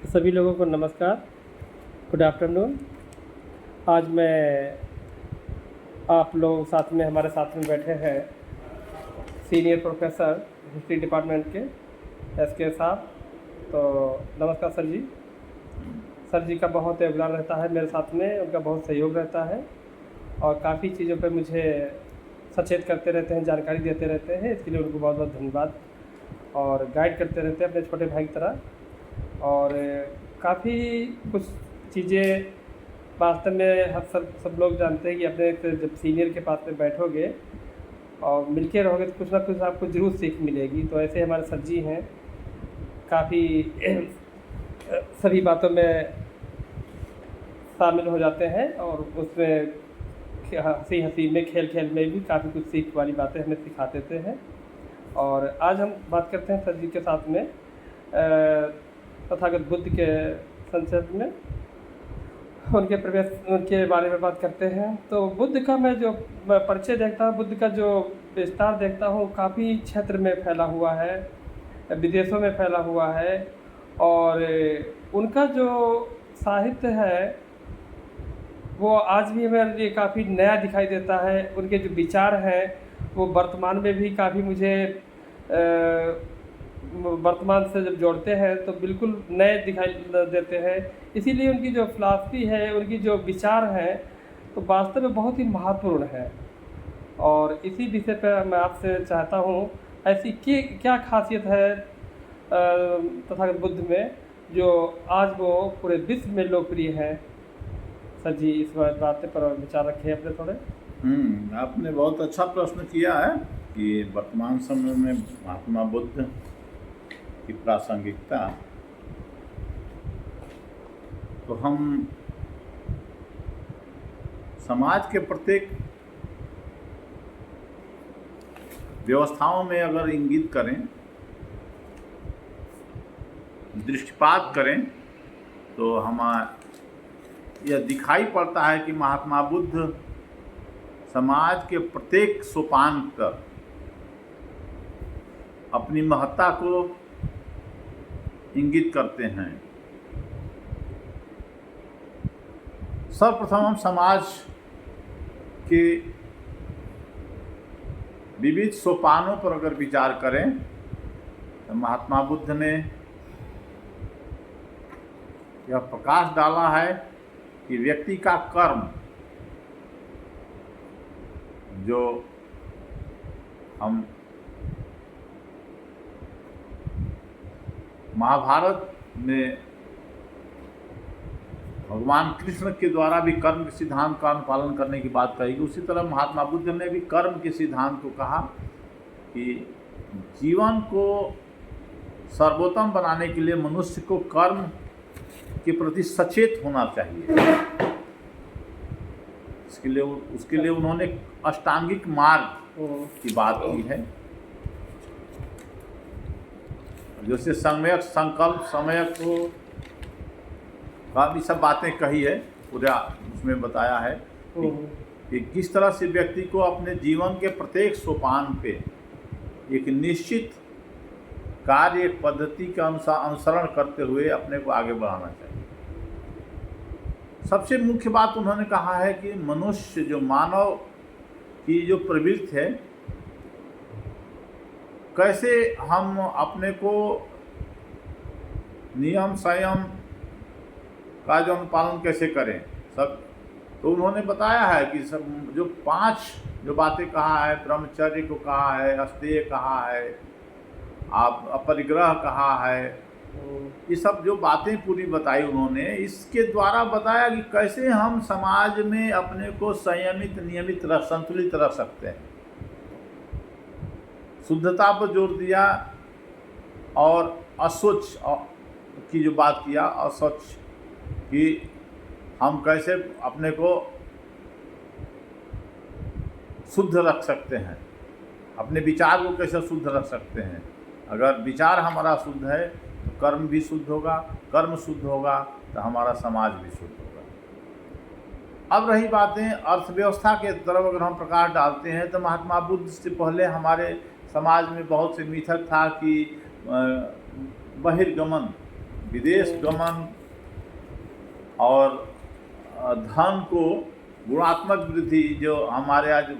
सभी लोगों को नमस्कार, गुड आफ्टरनून। आज मैं आप लोग हमारे साथ में बैठे हैं सीनियर प्रोफेसर हिस्ट्री डिपार्टमेंट के एस के साहब। तो नमस्कार सर जी। सर जी का बहुत योगदान रहता है मेरे साथ में, उनका बहुत सहयोग रहता है और काफ़ी चीज़ों पे मुझे सचेत करते रहते हैं, जानकारी देते रहते हैं। इसके लिए उनको बहुत बहुत धन्यवाद। और गाइड करते रहते हैं अपने छोटे भाई की तरह। और काफ़ी कुछ चीज़ें वास्तव में सब लोग जानते हैं कि अपने जब सीनियर के पास में बैठोगे और मिलके रहोगे तो कुछ ना कुछ आपको ज़रूर सीख मिलेगी। तो ऐसे हमारे सर जी हैं, काफ़ी सभी बातों में शामिल हो जाते हैं और उसमें हंसी हंसी में, खेल खेल में भी काफ़ी कुछ सीख वाली बातें हमें सिखा देते हैं। और आज हम बात करते हैं सर जी के साथ में तथागत बुद्ध के संक्षेप में उनके बारे में बात करते हैं। तो बुद्ध का मैं जो परिचय देखता हूँ, बुद्ध का जो विस्तार देखता हूँ, काफ़ी क्षेत्र में फैला हुआ है, विदेशों में फैला हुआ है। और उनका जो साहित्य है वो आज भी मेरे लिए काफ़ी नया दिखाई देता है। उनके जो विचार हैं वो वर्तमान में भी काफ़ी मुझे वर्तमान से जब जोड़ते हैं तो बिल्कुल नए दिखाई देते हैं। इसीलिए उनकी जो फिलॉसफी है, उनकी जो विचार हैं, तो वास्तव में बहुत ही महत्वपूर्ण है। और इसी विषय पर मैं आपसे चाहता हूँ, ऐसी क्या खासियत है तथागत बुद्ध में जो आज वो पूरे विश्व में लोकप्रिय है। सर जी इस बात पर विचार रखे अपने थोड़े। आपने बहुत अच्छा प्रश्न किया है कि वर्तमान समय में महात्मा बुद्ध की प्रासंगिकता। तो हम समाज के प्रत्येक व्यवस्थाओं में अगर इंगित करें, दृष्टिपात करें, तो यह दिखाई पड़ता है कि महात्मा बुद्ध समाज के प्रत्येक सोपान पर अपनी महत्ता को इंगित करते हैं। सर्वप्रथम हम समाज के विविध सोपानों पर अगर विचार करें तो महात्मा बुद्ध ने यह प्रकाश डाला है कि व्यक्ति का कर्म जो हम महाभारत में भगवान कृष्ण के द्वारा भी कर्म के सिद्धांत का अनुपालन करने की बात कही, उसी तरह महात्मा बुद्ध ने भी कर्म के सिद्धांत को कहा कि जीवन को सर्वोत्तम बनाने के लिए मनुष्य को कर्म के प्रति सचेत होना चाहिए। उसके लिए उन्होंने अष्टांगिक मार्ग की बात की है, जैसे सम्यक संकल्प, सम्यक काफ़ी सब बातें कही है, पूरा उसमें बताया है कि किस तरह से व्यक्ति को अपने जीवन के प्रत्येक सोपान पे एक निश्चित कार्य पद्धति का अनुसरण करते हुए अपने को आगे बढ़ाना चाहिए। सबसे मुख्य बात उन्होंने कहा है कि मनुष्य, जो मानव की जो प्रवृत्ति है, कैसे हम अपने को नियम संयम का जो अनुपालन कैसे करें सब। तो उन्होंने बताया है कि सब जो 5 जो बातें कहा है, ब्रह्मचर्य को कहा है, अस्तेय कहा है, आप अपरिग्रह कहा है, ये सब जो बातें पूरी बताई उन्होंने, इसके द्वारा बताया कि कैसे हम समाज में अपने को संयमित, नियमित, संतुलित रख सकते हैं। शुद्धता पर जोर दिया और अस्वच्छ की जो बात किया, अस्वच्छ कि हम कैसे अपने को शुद्ध रख सकते हैं, अपने विचार को कैसे शुद्ध रख सकते हैं। अगर विचार हमारा शुद्ध है तो कर्म भी शुद्ध होगा, कर्म शुद्ध होगा तो हमारा समाज भी शुद्ध होगा। अब रही बातें अर्थव्यवस्था के तरफ अगर हम प्रकाश डालते हैं तो महात्मा बुद्ध से पहले हमारे समाज में बहुत से मिथक था कि बहिर्गमन विदेश गमन और धन को गुणात्मक वृद्धि जो हमारे आज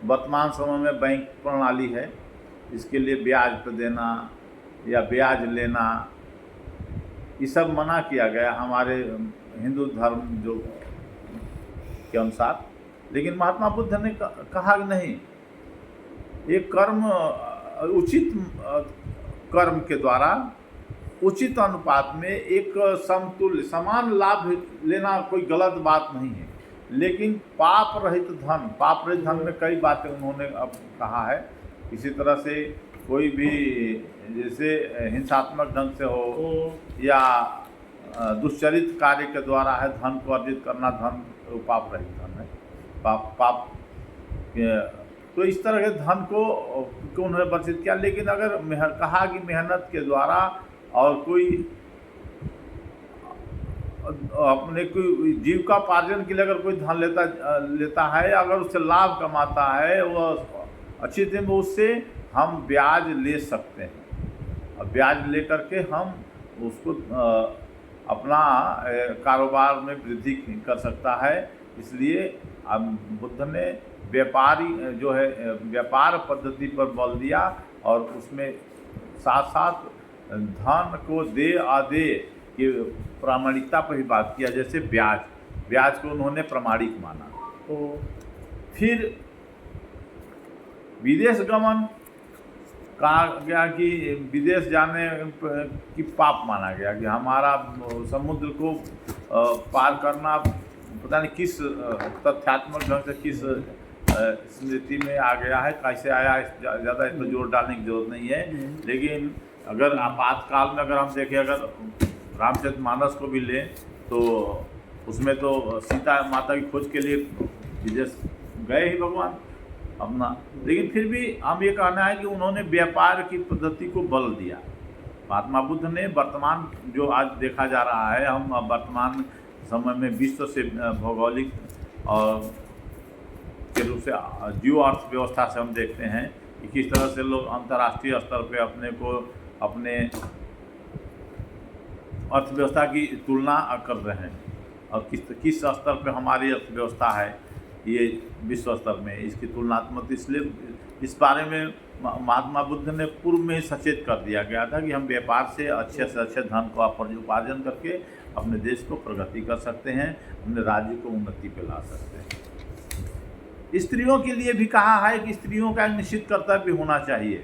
वर्तमान समय में बैंक प्रणाली है, इसके लिए ब्याज पर देना या ब्याज लेना, ये सब मना किया गया हमारे हिंदू धर्म जो के अनुसार। लेकिन महात्मा बुद्ध ने कहा कि नहीं, एक कर्म उचित कर्म के द्वारा उचित अनुपात में एक समतुल्य समान लाभ लेना कोई गलत बात नहीं है, लेकिन पाप रहित धन में कई बातें उन्होंने अब कहा है। इसी तरह से कोई भी जैसे हिंसात्मक ढंग से हो या दुष्चरित कार्य के द्वारा है धन को अर्जित करना, धन पाप रहित धन है, पाप तो इस तरह के धन को उन्होंने वर्जित किया। लेकिन अगर कहा कि मेहनत के द्वारा और कोई अपने कोई जीविकापार्जन के लिए अगर कोई धन लेता है, अगर उससे लाभ कमाता है, वो अच्छी दिन में उससे हम ब्याज ले सकते हैं और ब्याज ले करके हम उसको अपना कारोबार में वृद्धि कर सकता है। इसलिए अब बुद्ध ने व्यापारी जो है व्यापार पद्धति पर बल दिया और उसमें साथ साथ धन को दे आदे की प्रामाणिकता पर ही बात किया। जैसे ब्याज को उन्होंने प्रामाणिक माना। फिर विदेश गमन कहा गया कि विदेश जाने की पाप माना गया कि हमारा समुद्र को पार करना पता नहीं किस तथ्यात्मक ढंग से किस स्मृति में आ गया है, कैसे आया, ज़्यादा इस पर जोर डालने की जरूरत नहीं है। लेकिन अगर आपातकाल में अगर हम देखें, अगर रामचरितमानस को भी लें तो उसमें तो सीता माता की खोज के लिए विदेश गए ही भगवान अपना। लेकिन फिर भी हम ये कहना है कि उन्होंने व्यापार की पद्धति को बल दिया। महात्मा बुद्ध ने वर्तमान जो आज देखा जा रहा है, हम वर्तमान समय में विश्व से भौगोलिक और के रूप से जीव अर्थव्यवस्था से हम देखते हैं कि किस तरह से लोग अंतर्राष्ट्रीय स्तर पे अपने को अपने अर्थव्यवस्था की तुलना कर रहे हैं और किस स्तर पे हमारी अर्थव्यवस्था है ये विश्व स्तर में, इसकी तुलनात्मक। इसलिए इस बारे में महात्मा बुद्ध ने पूर्व में ही सचेत कर दिया गया था कि हम व्यापार से अच्छे धन को उपार्जन करके अपने देश को प्रगति कर सकते हैं, अपने राज्य को उन्नति पे ला सकते हैं। स्त्रियों के लिए भी कहा है कि स्त्रियों का एक निश्चित कर्तव्य होना चाहिए,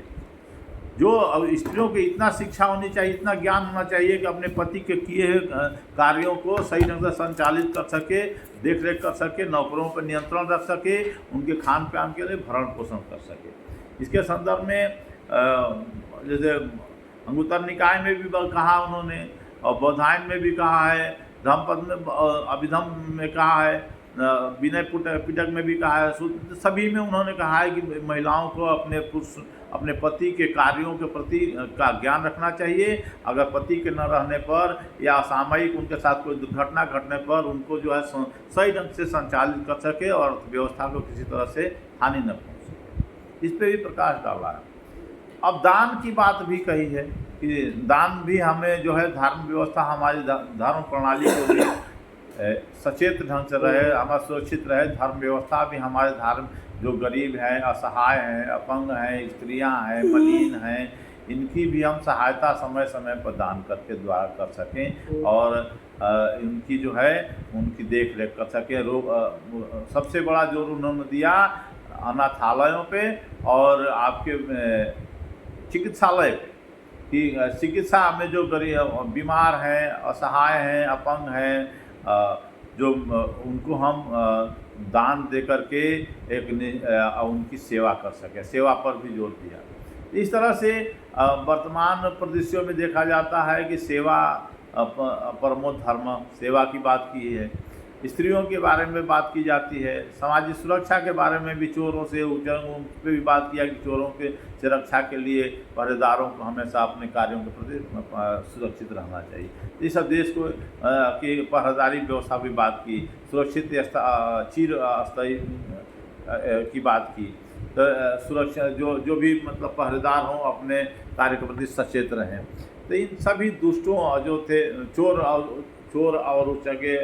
जो स्त्रियों की इतना शिक्षा होनी चाहिए, इतना ज्ञान होना चाहिए कि अपने पति के किए कार्यों को सही ढंग से संचालित कर सके, देख रेख कर सके, नौकरों पर नियंत्रण रख सके, उनके खान पान के लिए भरण पोषण कर सके। इसके संदर्भ में जैसे अंगुत्तर निकाय में भी कहा उन्होंने और बौधायन में भी कहा है, धम्मपद में अभिधम में कहा है, विनय पिटक में भी कहा है, सभी में उन्होंने कहा है कि महिलाओं को अपने पति के कार्यों के प्रति का ज्ञान रखना चाहिए। अगर पति के न रहने पर या असामयिक उनके साथ कोई दुर्घटना घटने पर उनको जो है सही ढंग से संचालित कर सके और अर्थव्यवस्था को किसी तरह से हानि न पहुँचे। इस पर भी प्रकाश डाला है। अब दान की बात भी कही है कि दान भी हमें जो है धर्म व्यवस्था हमारी धर्म प्रणाली को भी सचेत ढंग से रहे, हमारा सुरक्षित रहे। धर्म व्यवस्था भी हमारे धर्म जो गरीब हैं, असहाय हैं, अपंग हैं, स्त्रियां हैं, मलिन हैं, इनकी भी हम सहायता समय समय पर दान करके द्वारा कर सकें और इनकी जो है उनकी देख रेख कर सकें। सबसे बड़ा जोर उन्होंने दिया अनाथालयों पे और आपके चिकित्सालय पे कि चिकित्सा में जो गरीब बीमार हैं, असहाय हैं, अपंग हैं, जो उनको हम दान दे करके उनकी सेवा कर सकें, सेवा पर भी जोर दिया। इस तरह से वर्तमान परिदृश्यों में देखा जाता है कि सेवा परमो धर्म, सेवा की बात की है। स्त्रियों के बारे में बात की जाती है, सामाजिक सुरक्षा के बारे में भी चोरों से उन पे भी बात किया कि चोरों के सुरक्षा के लिए पहरेदारों को हमेशा अपने कार्यों के प्रति सुरक्षित रहना चाहिए। इस सब देश को की पहरेदारी व्यवस्था भी बात की, सुरक्षित चिर स्थायी की बात की। तो सुरक्षा जो भी मतलब पहरेदार हों अपने कार्य के प्रति सचेत रहें। तो इन सभी दुष्टों जो थे, चोर और उस जगह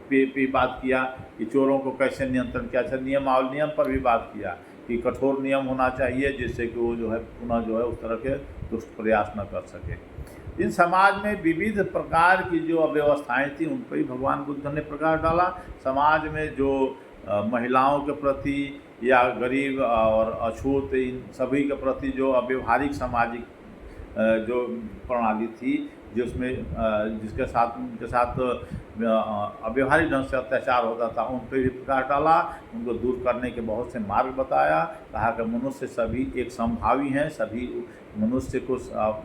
पे बात किया कि चोरों को कैसे नियंत्रण किया जाए, नियम पर भी बात किया कि कठोर नियम होना चाहिए जिससे कि वो जो है पुनः जो है उस तरह के दुष्ट प्रयास न कर सके। इन समाज में विविध प्रकार की जो अव्यवस्थाएं थी उन पर भी भगवान बुद्ध ने प्रकाश डाला। समाज में जो महिलाओं के प्रति या गरीब और अछूत इन सभी के प्रति जो अव्यवहारिक सामाजिक जो प्रणाली थी जिसमें जिसके साथ अव्यवहारिक ढंग से अत्याचार होता था उन पर भी प्रकाश डाला, उनको दूर करने के बहुत से मार्ग बताया। कहा कि मनुष्य सभी एक समभावी हैं, सभी मनुष्य को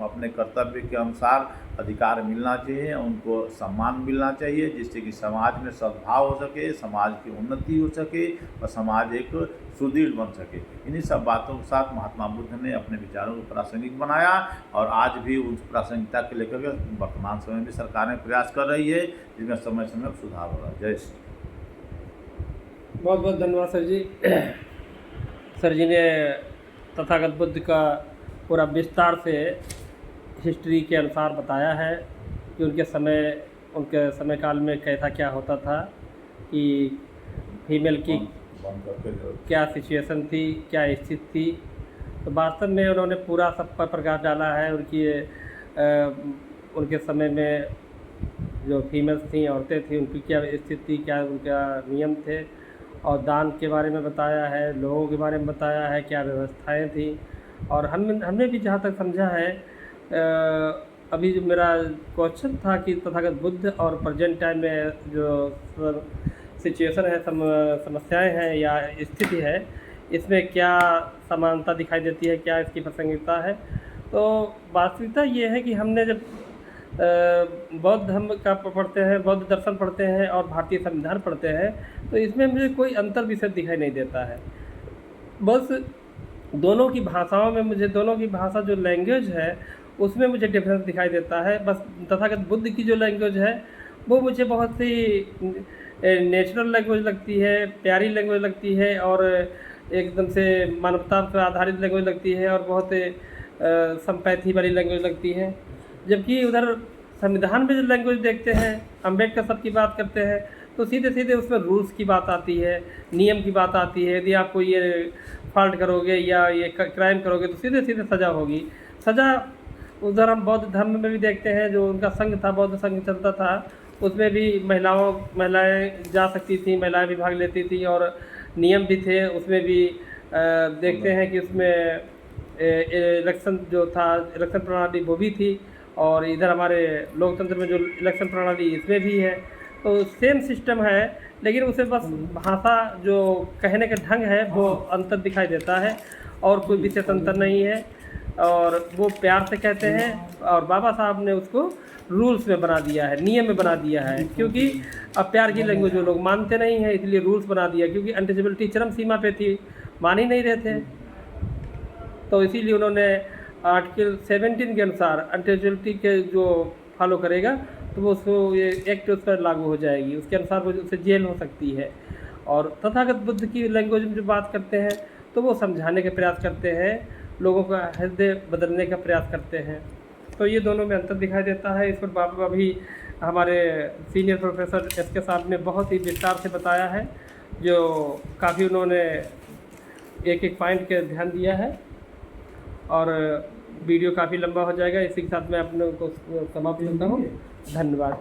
अपने कर्तव्य के अनुसार अधिकार मिलना चाहिए, उनको सम्मान मिलना चाहिए, जिससे कि समाज में सद्भाव हो सके, समाज की उन्नति हो सके और समाज एक सुदृढ़ बन सके। इन्हीं सब बातों के साथ महात्मा बुद्ध ने अपने विचारों को प्रासंगिक बनाया और आज भी उस प्रासंगिकता के लेकर के वर्तमान समय में सरकारें प्रयास कर रही है, जिसमें समय समय सुधार हो रहा है। जय श्री। बहुत बहुत धन्यवाद सर जी। सर जी ने तथागत बुद्ध का पूरा विस्तार से हिस्ट्री के अनुसार बताया है कि उनके समय काल में कैसा क्या होता था, कि फीमेल की क्या सिचुएशन थी, क्या स्थिति थी। तो वास्तव में उन्होंने पूरा सब पर प्रकाश डाला है। उनके समय में जो फीमेल्स थी, औरतें थी, उनकी क्या स्थिति, क्या उनका नियम थे, और दान के बारे में बताया है, लोगों के बारे में बताया है, क्या व्यवस्थाएं थी। और हमने भी जहाँ तक समझा है, अभी जो मेरा क्वेश्चन था कि तथागत बुद्ध और प्रेजेंट टाइम में जो सिचुएशन है, समस्याएं हैं या स्थिति है, इसमें क्या समानता दिखाई देती है, क्या इसकी प्रासंगिकता है। तो वास्तविकता ये है कि हमने जब बौद्ध धर्म का पढ़ते हैं, बौद्ध दर्शन पढ़ते हैं और भारतीय संविधान पढ़ते हैं, तो इसमें मुझे कोई अंतर विषय दिखाई नहीं देता है। बस दोनों की भाषाओं में दोनों की भाषा जो लैंग्वेज है उसमें मुझे डिफरेंस दिखाई देता है। बस तथागत बुद्ध की जो लैंग्वेज है वो मुझे बहुत ही नेचुरल लैंग्वेज लगती है, प्यारी लैंग्वेज लगती है, और एकदम से मानवता पर आधारित लैंग्वेज लगती है, और बहुत संपैथी वाली लैंग्वेज लगती है। जबकि उधर संविधान में जो लैंग्वेज देखते हैं, अम्बेडकर सब की बात करते हैं, तो सीधे सीधे उसमें रूल्स की बात आती है, नियम की बात आती है। यदि आपको ये फॉल्ट करोगे या ये क्राइम करोगे तो सीधे सीधे सज़ा होगी। सज़ा उधर हम बौद्ध धर्म में भी देखते हैं, जो उनका संघ था, बौद्ध संघ चलता था, उसमें भी महिलाएं जा सकती थी, महिलाएं भी भाग लेती थी, और नियम भी थे उसमें भी। देखते हैं कि उसमें इलेक्शन जो था, इलेक्शन प्रणाली वो भी थी, और इधर हमारे लोकतंत्र में जो इलेक्शन प्रणाली इसमें भी है। तो सेम सिस्टम है, लेकिन उसे बस भाषा जो कहने का ढंग है वो अंतर दिखाई देता है, और कोई विशेष अंतर नहीं है। और वो प्यार से कहते हैं, और बाबा साहब ने उसको रूल्स में बना दिया है, नियम में बना दिया है। क्योंकि अब प्यार की लैंग्वेज जो लोग मानते नहीं हैं, इसलिए रूल्स बना दिया, क्योंकि अनटचेबिलिटी चरम सीमा पे थी, मान ही नहीं रहे थे। तो इसीलिए उन्होंने आर्टिकल 17 के अनुसार अनटचेबिलिटी के जो फॉलो करेगा तो वो उसको ये एक्ट उस पर लागू हो जाएगी, उसके अनुसार वो उससे जेल हो सकती है। और तथागत बुद्ध की लैंग्वेज में जो बात करते हैं तो वो समझाने के प्रयास करते हैं, लोगों का हृदय बदलने का प्रयास करते हैं। तो ये दोनों में अंतर दिखाई देता है। इस पर बाबा अभी हमारे सीनियर प्रोफेसर SK साहब ने बहुत ही विस्तार से बताया है, जो काफ़ी उन्होंने एक एक पॉइंट के ध्यान दिया है, और वीडियो काफ़ी लंबा हो जाएगा। इसी के साथ मैं अपने को समाप्त करता हूँ। धन्यवाद।